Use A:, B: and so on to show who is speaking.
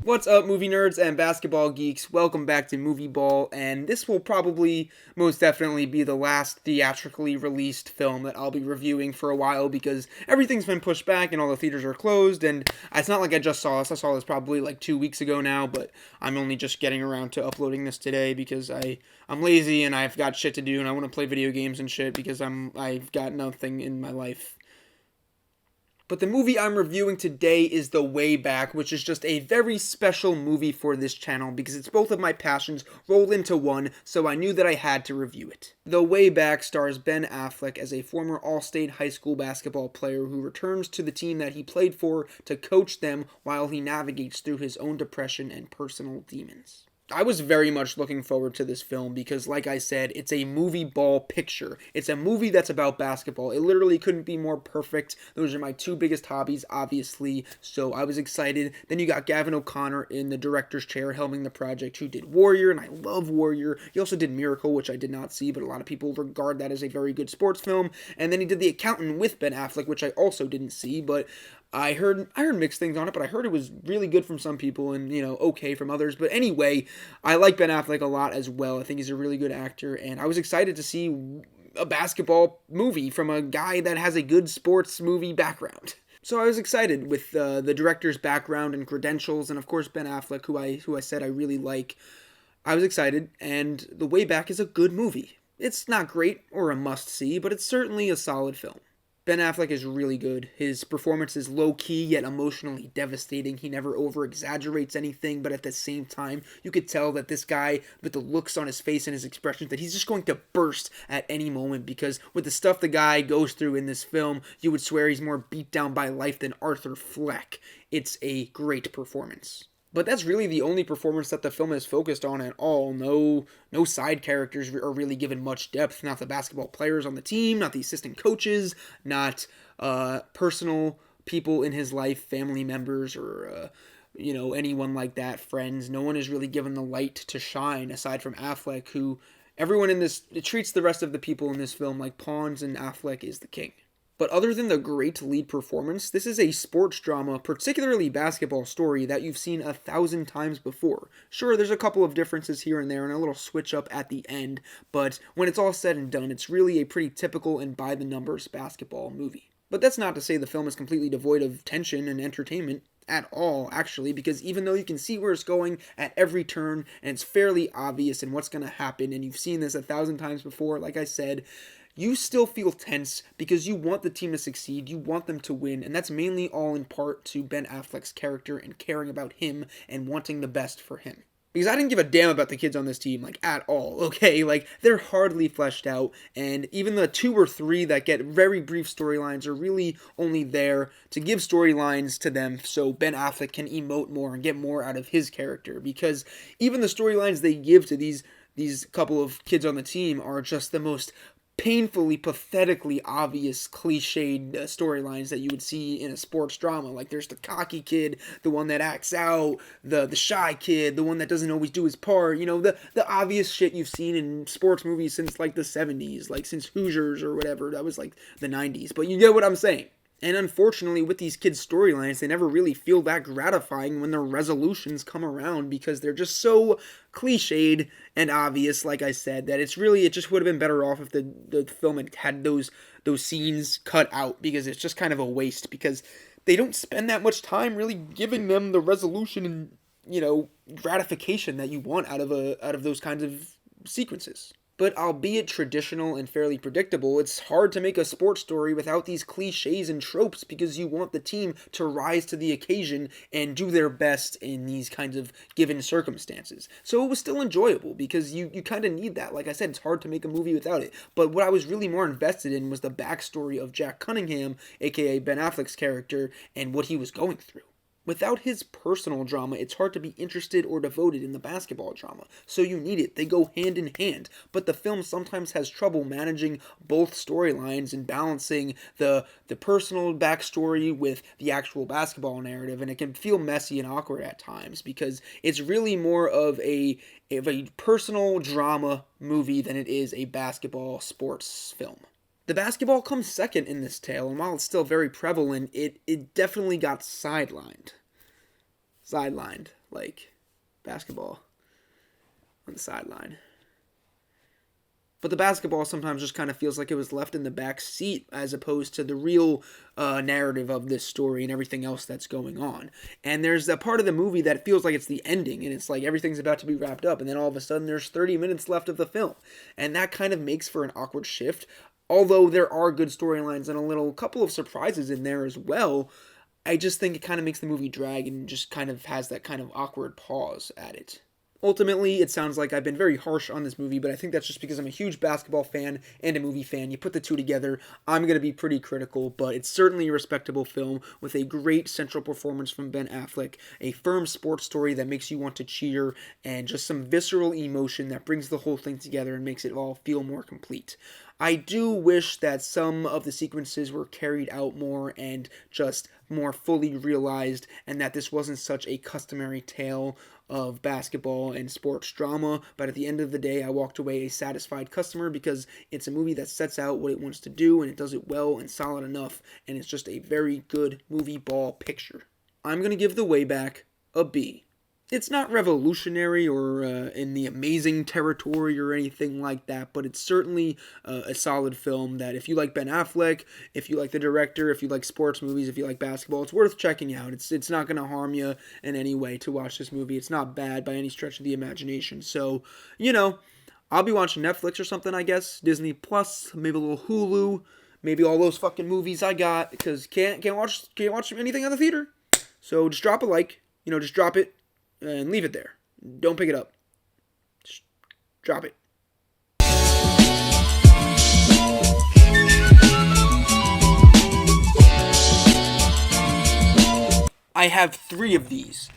A: What's up, movie nerds and basketball geeks? Welcome back to MovieBall, and this will probably most definitely be the last theatrically released film that I'll be reviewing for a while because everything's been pushed back and all the theaters are closed, and it's not like I just saw this. I saw this probably like 2 weeks ago now, but I'm only just getting around to uploading this today because I'm lazy and I've got shit to do and I want to play video games and shit because I've got nothing in my life. But the movie I'm reviewing today is The Way Back, which is just a very special movie for this channel because it's both of my passions rolled into one, so I knew that I had to review it. The Way Back stars Ben Affleck as a former All-State high school basketball player who returns to the team that he played for to coach them while he navigates through his own depression and personal demons. I was very much looking forward to this film because, like I said, it's a MovieBall picture. It's a movie that's about basketball. It literally couldn't be more perfect. Those are my two biggest hobbies, obviously, so I was excited. Then you got Gavin O'Connor in the director's chair helming the project, who did Warrior, and I love Warrior. He also did Miracle, which I did not see, but a lot of people regard that as a very good sports film. And then he did The Accountant with Ben Affleck, which I also didn't see, but I heard mixed things on it, but I heard it was really good from some people and, okay from others. But anyway, I like Ben Affleck a lot as well. I think he's a really good actor, and I was excited to see a basketball movie from a guy that has a good sports movie background. So I was excited with the director's background and credentials, and of course Ben Affleck, who I said I really like. I was excited, and The Way Back is a good movie. It's not great or a must-see, but it's certainly a solid film. Ben Affleck is really good. His performance is low-key yet emotionally devastating. He never over-exaggerates anything, but at the same time, you could tell that this guy, with the looks on his face and his expressions, that he's just going to burst at any moment because with the stuff the guy goes through in this film, you would swear he's more beat down by life than Arthur Fleck. It's a great performance. But that's really the only performance that the film is focused on at all. No side characters are really given much depth. Not the basketball players on the team, not the assistant coaches, not personal people in his life, family members, or anyone like that, friends. No one is really given the light to shine aside from Affleck, who everyone in this treats the rest of the people in this film like pawns, and Affleck is the king. But other than the great lead performance, this is a sports drama, particularly basketball story, that you've seen 1,000 times before. Sure, there's a couple of differences here and there and a little switch up at the end, but when it's all said and done, it's really a pretty typical and by-the-numbers basketball movie. But that's not to say the film is completely devoid of tension and entertainment at all, actually, because even though you can see where it's going at every turn, and it's fairly obvious in what's going to happen, and you've seen this 1,000 times before, like I said, you still feel tense because you want the team to succeed, you want them to win, and that's mainly all in part to Ben Affleck's character and caring about him and wanting the best for him. Because I didn't give a damn about the kids on this team, at all, okay? They're hardly fleshed out, and even the 2 or 3 that get very brief storylines are really only there to give storylines to them so Ben Affleck can emote more and get more out of his character, because even the storylines they give to these couple of kids on the team are just the most painfully, pathetically obvious, cliched storylines that you would see in a sports drama. There's the cocky kid, the one that acts out, the shy kid, the one that doesn't always do his part, the obvious shit you've seen in sports movies since, the 70s, since Hoosiers or whatever. That was, the 90s. But you get what I'm saying. And unfortunately, with these kids' storylines, they never really feel that gratifying when their resolutions come around because they're just so cliched and obvious, like I said, that it just would have been better off if the film had those scenes cut out because it's just kind of a waste because they don't spend that much time really giving them the resolution and, gratification that you want out of those kinds of sequences. But albeit traditional and fairly predictable, it's hard to make a sports story without these cliches and tropes because you want the team to rise to the occasion and do their best in these kinds of given circumstances. So it was still enjoyable because you kind of need that. Like I said, it's hard to make a movie without it. But what I was really more invested in was the backstory of Jack Cunningham, aka Ben Affleck's character, and what he was going through. Without his personal drama, it's hard to be interested or devoted in the basketball drama, so you need it. They go hand in hand, but the film sometimes has trouble managing both storylines and balancing the personal backstory with the actual basketball narrative, and it can feel messy and awkward at times because it's really more of a personal drama movie than it is a basketball sports film. The basketball comes second in this tale, and while it's still very prevalent, it definitely got sidelined. like basketball on the sideline. But the basketball sometimes just kind of feels like it was left in the back seat as opposed to the real narrative of this story and everything else that's going on. And there's a part of the movie that feels like it's the ending and it's like everything's about to be wrapped up. And then all of a sudden there's 30 minutes left of the film. And that kind of makes for an awkward shift. Although there are good storylines and a couple of surprises in there as well, I just think it kind of makes the movie drag and just kind of has that kind of awkward pause at it. Ultimately, it sounds like I've been very harsh on this movie, but I think that's just because I'm a huge basketball fan and a movie fan. You put the two together, I'm going to be pretty critical, but it's certainly a respectable film with a great central performance from Ben Affleck, a firm sports story that makes you want to cheer, and just some visceral emotion that brings the whole thing together and makes it all feel more complete. I do wish that some of the sequences were carried out more and just more fully realized, and that this wasn't such a customary tale of basketball and sports drama, but at the end of the day, I walked away a satisfied customer because it's a movie that sets out what it wants to do, and it does it well and solid enough, and it's just a very good MovieBall picture. I'm going to give The Way Back a B. It's not revolutionary or in the amazing territory or anything like that, but it's certainly a solid film that if you like Ben Affleck, if you like the director, if you like sports movies, if you like basketball, it's worth checking out. It's not going to harm you in any way to watch this movie. It's not bad by any stretch of the imagination. So, I'll be watching Netflix or something, I guess. Disney Plus, maybe a little Hulu, maybe all those fucking movies I got, because can't watch anything in the theater. So just drop a like, just drop it. And leave it there. Don't pick it up. Just drop it. I have 3 of these.